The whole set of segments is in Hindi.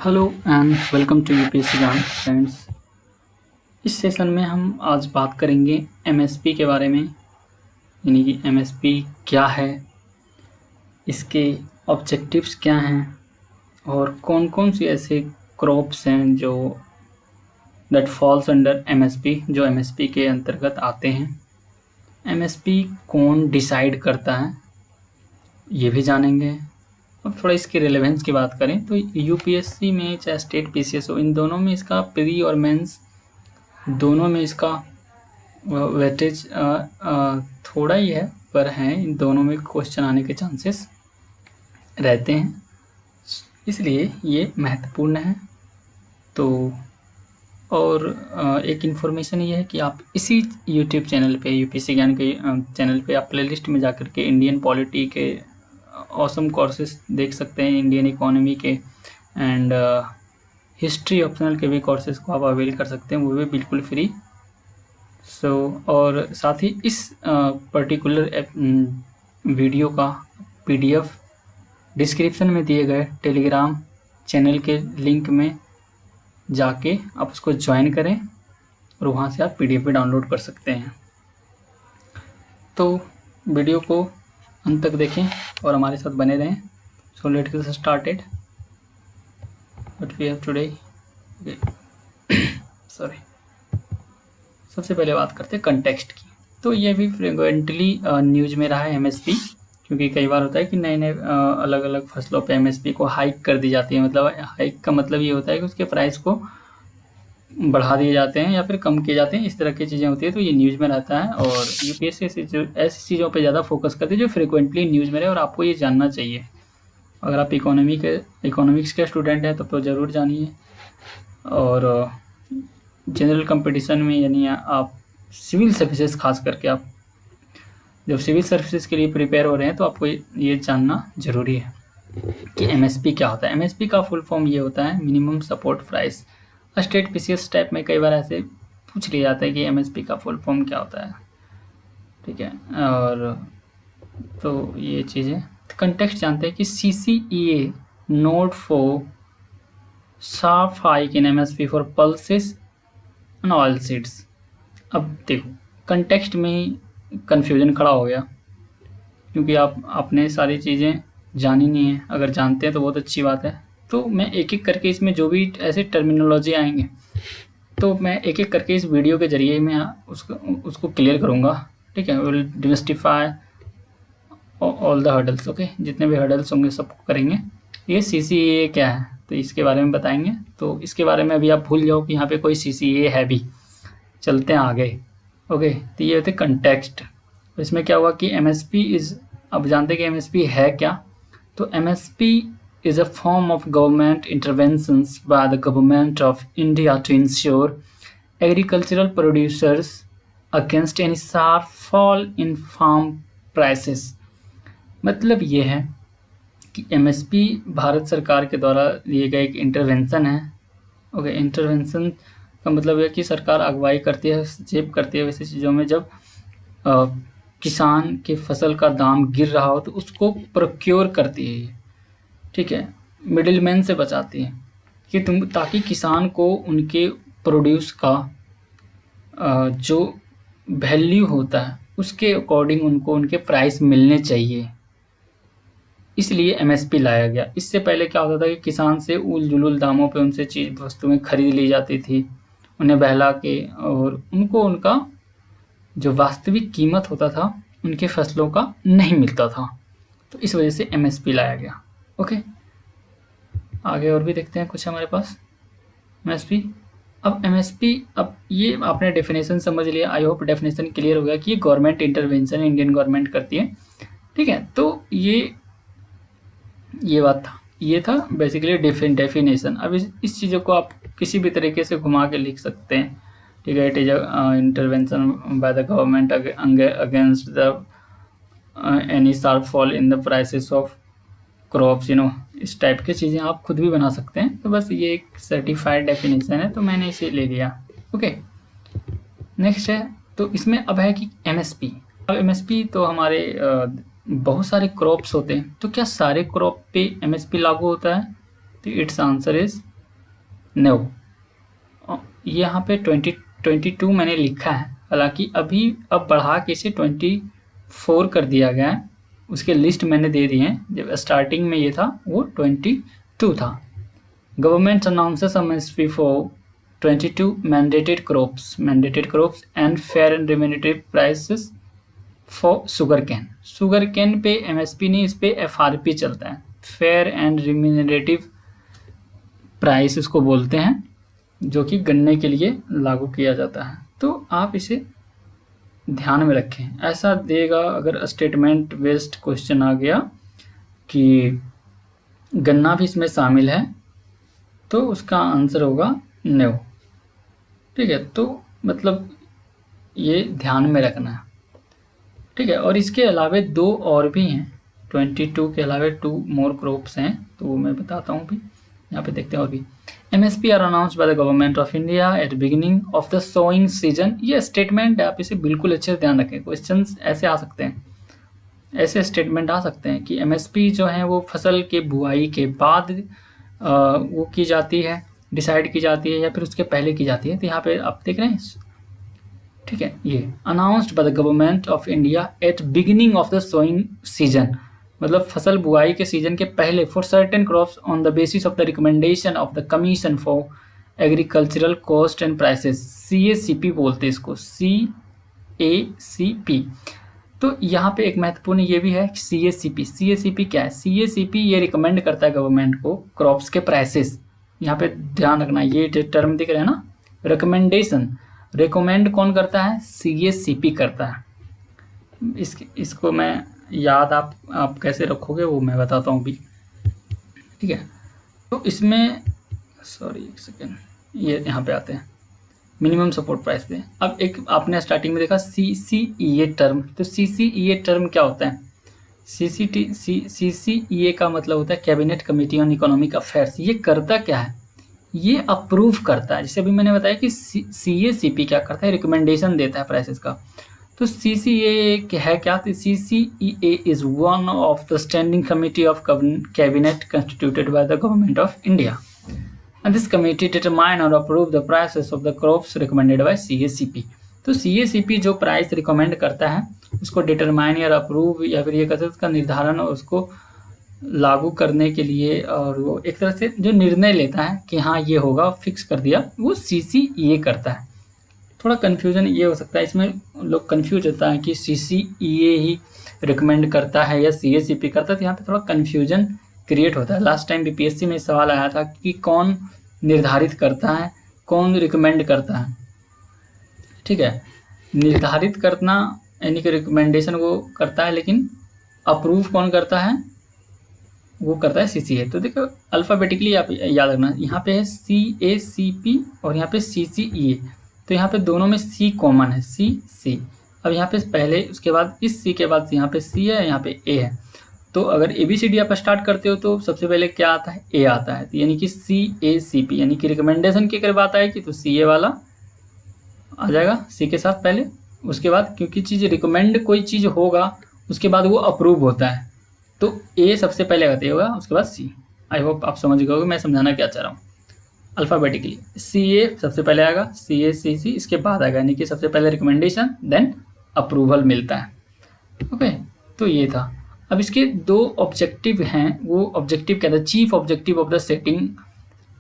Hello and welcome to UPSC Gyan friends. इस सेशन में हम आज बात करेंगे एमएसपी के बारे में, यानी कि एमएसपी क्या है, इसके ऑब्जेक्टिव्स क्या हैं और कौन कौन सी ऐसे क्रॉप्स हैं जो दैट फॉल्स अंडर एमएसपी, जो एमएसपी के अंतर्गत आते हैं। एमएसपी कौन डिसाइड करता है ये भी जानेंगे। अब थोड़ा इसकी रेलेवेंस की बात करें तो यूपीएससी में चाहे स्टेट पीसीएस हो, इन दोनों में इसका प्री और मेंस दोनों में इसका वेटेज थोड़ा ही है, पर हैं इन दोनों में क्वेश्चन आने के चांसेस रहते हैं, इसलिए ये महत्वपूर्ण है। तो और एक इन्फॉर्मेशन ये है कि आप इसी यूट्यूब चैनल पे, यूपीएससी ज्ञान के चैनल पे आप प्लेलिस्ट में जाकर के इंडियन पॉलिटी के ऑसम कोर्सेज देख सकते हैं, इंडियन इकोनॉमी के एंड हिस्ट्री ऑप्शनल के भी कोर्सेज को आप अवेल कर सकते हैं, वो भी बिल्कुल फ्री। और साथ ही इस पर्टिकुलर वीडियो का पीडीएफ डिस्क्रिप्शन में दिए गए टेलीग्राम चैनल के लिंक में जाके आप उसको ज्वाइन करें और वहाँ से आप पीडीएफ भी डाउनलोड कर सकते हैं। तो वीडियो को अंत तक देखें और हमारे साथ बने रहें। So let's get started what we have today. Sorry, सबसे पहले बात करते हैं कंटेक्स्ट की। तो ये भी फ्रिक्वेंटली न्यूज में रहा है एमएसपी, क्योंकि कई बार होता है कि नए नए अलग अलग फसलों पे एमएसपी को हाइक कर दी जाती है। मतलब हाइक का मतलब ये होता है कि उसके प्राइस को बढ़ा दिए जाते हैं या फिर कम किए जाते हैं, इस तरह की चीज़ें होती है। तो ये न्यूज़ में रहता है और यूपीएससी ऐसी चीज़ों पे ज़्यादा फोकस करती है जो फ्रिक्वेंटली न्यूज़ में रहे और आपको ये जानना चाहिए। अगर आप इकोनॉमिक्स के स्टूडेंट हैं तब तो ज़रूर जानिए। और जनरल कंपटीशन में, यानी आप सिविल सर्विसेज, खास करके आप जब सिविल सर्विसेज के लिए प्रिपेयर हो रहे हैं तो आपको ये जानना ज़रूरी है कि एमएसपी क्या होता है। एमएसपी का फुल फॉर्म ये होता है minimum support price. State PCS type में कई बार ऐसे पूछ लिया जाता है कि एमएसपी का फुल फॉर्म क्या होता है, ठीक है। और तो ये चीज़ें कंटेक्स्ट जानते हैं कि CCEA note for sharp hike in MSP for pulses and oil seeds. अब देखो, कंटेक्स्ट में कन्फ्यूजन खड़ा हो गया, क्योंकि आपने सारी चीज़ें जानी नहीं है। अगर जानते हैं तो बहुत अच्छी बात है। तो मैं एक एक करके इसमें जो भी ऐसे टर्मिनोलॉजी आएंगे तो मैं एक एक करके इस वीडियो के जरिए मैं उसको क्लियर करूँगा, ठीक है। Will demystify all the hurdles, okay. जितने भी हर्डल्स होंगे सबको करेंगे। ये CCEA क्या है तो इसके बारे में बताएंगे। तो इसके बारे में अभी आप भूल जाओ कि यहाँ पे कोई CCEA है भी, चलते हैं आगे, ओके। तो ये होते कंटेक्स्ट। इसमें क्या हुआ कि एमएसपी इज़, अब जानते हैं कि एमएसपी है क्या। तो MSP is a form of government interventions by the government of India to ensure agricultural producers against any sharp fall in farm prices। मतलब ये है कि एमएसपी भारत सरकार के द्वारा लिए गए एक इंटरवेंशन है, ओके। इंटरवेंशन का मतलब है कि सरकार अगुवाई करती है, हस्तक्षेप करती है वैसी चीज़ों में जब किसान की फसल का दाम गिर रहा हो तो उसको प्रोक्योर करती है ये, ठीक है। मिडिलमैन से बचाती है कि ताकि किसान को उनके प्रोड्यूस का जो वैल्यू होता है उसके अकॉर्डिंग उनको उनके प्राइस मिलने चाहिए, इसलिए एमएसपी लाया गया। इससे पहले क्या होता था कि किसान से उल जुलूल दामों पे उनसे चीज़ वस्तुएं खरीद ली जाती थी, उन्हें बहला के, और उनको उनका जो वास्तविक कीमत होता था उनके फसलों का नहीं मिलता था। तो इस वजह से एमएसपी लाया गया, ओके। आगे और भी देखते हैं कुछ हमारे पास एमएसपी। अब एमएसपी, अब ये आपने डेफिनेशन समझ लिया, आई होप डेफिनेशन क्लियर हो गया कि ये गवर्नमेंट इंटरवेंशन इंडियन गवर्नमेंट करती है, ठीक है। तो ये बात था, ये था बेसिकली डेफिनेशन। अब इस चीज़ों को आप किसी भी तरीके से घुमा के लिख सकते हैं, ठीक है। It is intervention bye the government against the any sharp fall in the prices of crops, इस टाइप की चीज़ें आप खुद भी बना सकते हैं। तो बस ये एक सर्टिफाइड डेफिनेशन है तो मैंने इसे ले लिया, ओके। नेक्स्ट है, तो इसमें अब है कि एमएसपी। अब एमएसपी तो हमारे बहुत सारे क्रॉप्स होते हैं, तो क्या सारे क्रॉप पे एमएसपी लागू होता है? तो इट्स आंसर इज नो, यहाँ पे 22 मैंने लिखा है, हालांकि अब बढ़ा के इसे 24 कर दिया गया है। उसके लिस्ट मैंने दे दिए हैं, जब स्टार्टिंग में ये था वो 22 था। Government announces MSP for 22 mandated crops and fair and remunerative prices for sugar cane. Sugar can pay MSP नहीं, इस पे FRP चलता है, फेयर एंड रिम्यूनरेटिव प्राइस उसको बोलते हैं, जो कि गन्ने के लिए लागू किया जाता है। तो आप इसे ध्यान में रखें, ऐसा देगा अगर स्टेटमेंट बेस्ड क्वेश्चन आ गया कि गन्ना भी इसमें शामिल है, तो उसका आंसर होगा नो। ठीक है, तो मतलब ये ध्यान में रखना है। ठीक है, और इसके अलावे 2 और भी हैं, 22 के अलावे 2 मोर क्रॉप्स हैं, तो वो मैं बताता हूँ भी। यहाँ पे देखते हैं और भी। MSP are announced by the government of India at beginning of the sowing season. ये स्टेटमेंट है, आप इसे बिल्कुल अच्छे से ध्यान रखें। क्वेश्चन ऐसे आ सकते हैं, ऐसे स्टेटमेंट आ सकते हैं कि MSP जो है वो फसल के बुआई के बाद वो की जाती है, डिसाइड की जाती है, या फिर उसके पहले की जाती है। तो यहाँ पे आप देख रहे हैं, ठीक है, ये announced by the government of India at beginning of the sowing season, मतलब फसल बुआई के सीजन के पहले, for certain crops on the basis of the recommendation of the commission for agricultural cost and prices, CACP बोलते हैं इसको, CACP। तो यहाँ पे एक महत्वपूर्ण ये भी है, CACP क्या है? CACP ये रिकमेंड करता है गवर्नमेंट को क्रॉप्स के प्राइसेस। यहाँ पे ध्यान रखना, ये जो टर्म दिख रहा है ना, रिकमेंडेशन, रिकमेंड कौन करता है? CACP करता है। इसको मैं याद आप कैसे रखोगे वो मैं बताता हूँ भी। ठीक है, तो इसमें सॉरी एक सेकेंड, ये यहाँ पे आते हैं मिनिमम सपोर्ट प्राइस पे। अब एक आपने स्टार्टिंग में देखा CCEA टर्म, तो CCEA टर्म क्या होता है? CCEA का मतलब होता है cabinet committee on economic affairs. ये करता क्या है? ये अप्रूव करता है। जैसे अभी मैंने बताया कि CACP क्या करता है? रिकमेंडेशन देता है प्राइसेस का। तो CCEA है क्या? तो CCEA is one of the standing committee of cabinet constituted bye the government of India, and this committee determine or approve the prices of the crops recommended by CACP। तो CACP जो प्राइस रिकमेंड करता है उसको डिटरमाइन या अप्रूव या फिर ये कहते हैं उसका निर्धारण और उसको लागू करने के लिए, और वो एक तरह से जो निर्णय लेता है कि हाँ ये होगा, फिक्स कर दिया, वो CCEA करता है। थोड़ा कन्फ्यूजन ये हो सकता है, इसमें लोग कन्फ्यूज होता है कि CCEA ही रिकमेंड करता है या CACP करता है, तो यहाँ पे थोड़ा कन्फ्यूजन क्रिएट होता है। लास्ट टाइम BPSC में सवाल आया था कि कौन निर्धारित करता है, कौन रिकमेंड करता है। ठीक है, निर्धारित करना यानी कि रिकमेंडेशन वो करता है, लेकिन अप्रूव कौन करता है? वो करता है CCA। तो देखो अल्फ़ाबेटिकली आप याद रखना, यहाँ पे है CACP और यहाँ पे CCEA, तो यहाँ पे दोनों में C कॉमन है, C। अब यहाँ पे पहले उसके बाद इस C के बाद यहाँ पे C है, यहाँ पे A है। तो अगर ABCD आप स्टार्ट करते हो तो सबसे पहले क्या आता है? A आता है। तो यानी कि CACP यानी कि रिकमेंडेशन के करीब आता है कि तो CA वाला आ जाएगा C के साथ पहले। उसके बाद क्योंकि चीज़ रिकमेंड कोई चीज़ होगा उसके बाद वो अप्रूव होता है, तो A सबसे पहले आते होगा, उसके बाद C। आई होप आप समझ गए मैं समझाना क्या चाह रहा हूँ। अल्फ़ाबेटिकली CA सबसे पहले आएगा, CACC इसके बाद आएगा, यानी कि सबसे पहले रिकमेंडेशन देन अप्रूवल मिलता है। ओके, तो ये था। अब इसके 2 ऑब्जेक्टिव हैं, वो ऑब्जेक्टिव क्या था? Chief objective of the setting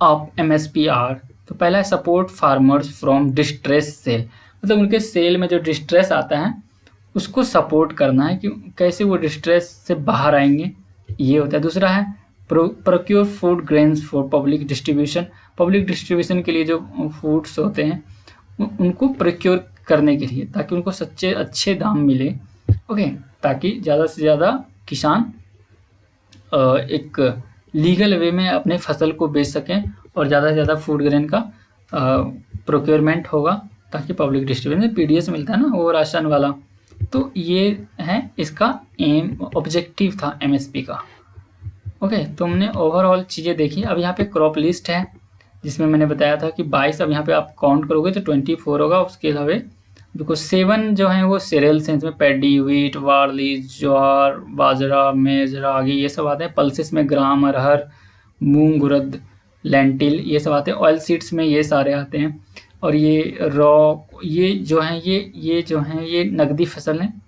of MSP are. तो पहला है support farmers from distress sale, मतलब उनके सेल में जो डिस्ट्रेस आता है उसको सपोर्ट करना है कि कैसे वो डिस्ट्रेस से बाहर आएंगे, ये होता है। दूसरा है procure food grains for public distribution, public distribution के लिए जो फूड्स होते हैं उनको प्रोक्योर करने के लिए, ताकि उनको सच्चे अच्छे दाम मिले। ओके, ताकि ज़्यादा से ज़्यादा किसान एक लीगल वे में अपने फसल को बेच सकें और ज़्यादा से ज़्यादा फूड ग्रेन का प्रोक्योरमेंट होगा, ताकि पब्लिक डिस्ट्रीब्यूशन PDS मिलता है ना वो राशन वाला। तो ये है इसका एम, ऑब्जेक्टिव था MSP का। ओके, तो हमने ओवरऑल चीज़ें देखी। अब यहाँ पे क्रॉप लिस्ट है जिसमें मैंने बताया था कि 22, अब यहाँ पे आप काउंट करोगे तो 24 होगा। उसके अलावा बिकॉज 7 जो हैं वो सीरियल्स हैं, इसमें पैडी, व्हीट, बार्ली, ज्वार, बाजरा, मेज, रागी ये सब आते हैं। पल्सेस में ग्राम, अरहर, मूंग, उड़द, लेंटिल, ये सब आते हैं। ऑयल सीड्स में ये सारे आते हैं। और ये रॉ, ये जो हैं ये जो हैं ये नकदी फसल हैं।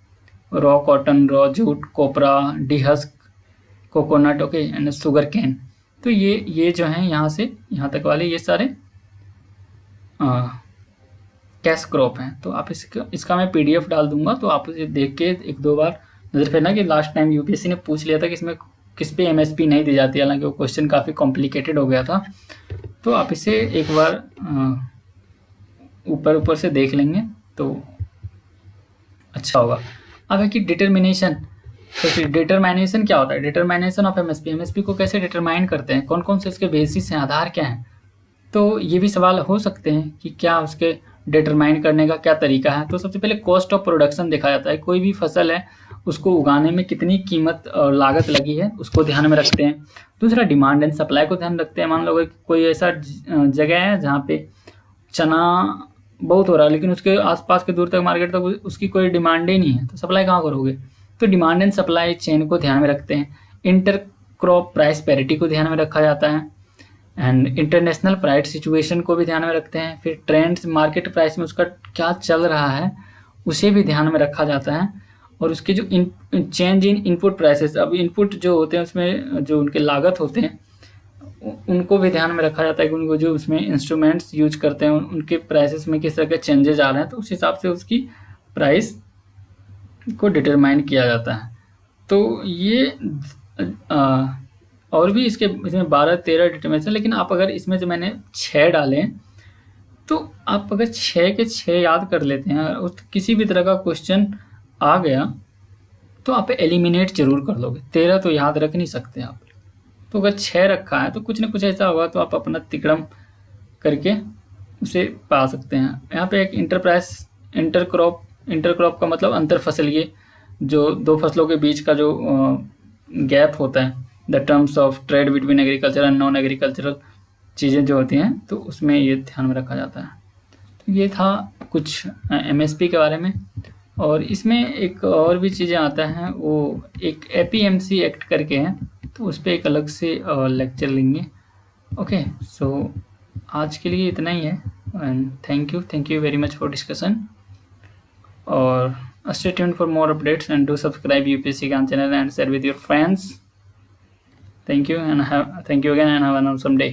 Raw cotton, raw jute, copra, dehusk, coconut, okay, and sugar cane. तो ये जो हैं यहाँ से यहाँ तक वाले ये सारे कैश क्रॉप हैं। तो आप इसका मैं PDF डाल दूंगा, तो आप इसे देख के एक दो बार नज़र फेरना कि लास्ट टाइम UPSC ने पूछ लिया था कि इसमें किस पे MSP नहीं दी जाती, हालांकि वो क्वेश्चन काफ़ी कॉम्प्लिकेटेड हो गया था। तो आप इसे एक बार ऊपर से देख लेंगे तो अच्छा होगा। अब है कि डिटर्मिनेशन। तो फिर डिटरमाइनेशन क्या होता है? डिटरमाइनेशन ऑफ MSP को कैसे डिटरमाइन करते हैं, कौन कौन से इसके बेसिस हैं, आधार क्या हैं? तो ये भी सवाल हो सकते हैं कि क्या उसके डिटरमाइन करने का क्या तरीका है। तो सबसे पहले कॉस्ट ऑफ प्रोडक्शन देखा जाता है। कोई भी फसल है उसको उगाने में कितनी कीमत और लागत लगी है उसको ध्यान में रखते हैं। दूसरा डिमांड एंड सप्लाई को ध्यान रखते हैं। मान लो कोई ऐसा जगह है जहाँ पे चना बहुत हो रहा है लेकिन उसके आसपास के दूर तक मार्केट तक उसकी कोई डिमांड ही नहीं है, तो सप्लाई कहाँ करोगे? तो डिमांड एंड सप्लाई चेन को ध्यान में रखते हैं। इंटर क्रॉप प्राइस पैरिटी को ध्यान में रखा जाता है। एंड इंटरनेशनल प्राइस सिचुएशन को भी ध्यान में रखते हैं। फिर ट्रेंड्स, मार्केट प्राइस में उसका क्या चल रहा है उसे भी ध्यान में रखा जाता है। और उसके जो चेंज इन इनपुट प्राइसेस, अब इनपुट जो होते हैं उसमें जो उनके लागत होते हैं उनको भी ध्यान में रखा जाता है कि उनको जो उसमें इंस्ट्रूमेंट्स यूज करते हैं उनके प्राइसेस में किस तरह के चेंजेस आ रहे हैं, तो उस हिसाब से उसकी प्राइस को डिटरमाइन किया जाता है। तो ये और भी इसमें 12-13 डिटर्मिनेशन, लेकिन आप अगर इसमें से मैंने 6 डाले तो आप अगर 6 के 6 याद कर लेते हैं और किसी भी तरह का क्वेश्चन आ गया तो आप एलिमिनेट जरूर कर लोगे। 13 तो याद रख नहीं सकते आप। तो अगर 6 रखा है तो कुछ ना कुछ ऐसा होगा तो आप अपना तिकड़म करके उसे पा सकते हैं। यहाँ पे एक इंटरक्रॉप का मतलब अंतर फसल, ये जो दो फसलों के बीच का जो गैप होता है, the terms of trade between agriculture and non agricultural चीज़ें जो होती हैं, तो उसमें ये ध्यान में रखा जाता है। तो ये था कुछ MSP के बारे में। और इसमें एक और भी चीज़ें आता हैं, वो एक APMC एक्ट करके हैं, तो उस पर एक अलग से लेक्चर लेंगे। ओके, सो आज के लिए इतना ही है and thank you very much for discussion. और stay tuned for more updates and do subscribe UPSC Gyan channel and share with your friends. Thank you again and have an awesome day.